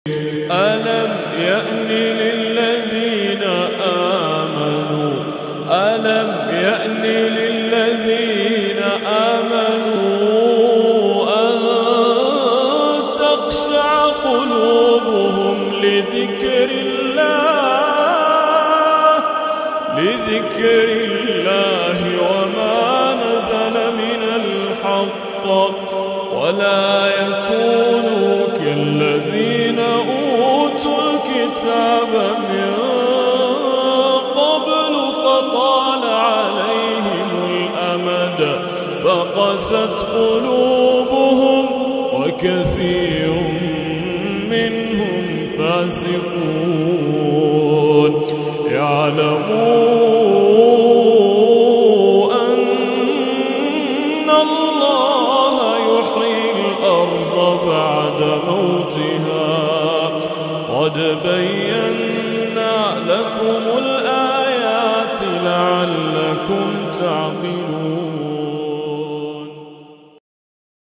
ألم يأن للذين آمنوا أن تخشع قلوبهم لذكر الله وما نزل من الحق ولا يكونوا كالذين أوتوا الكتاب من قبل فطال عليهم الأمد فقست قلوبهم وكثير منهم فاسقون يعلموا أن الله يحيي الأرض بعد موتها قد بينا لكم الآيات لعلكم تعقلون.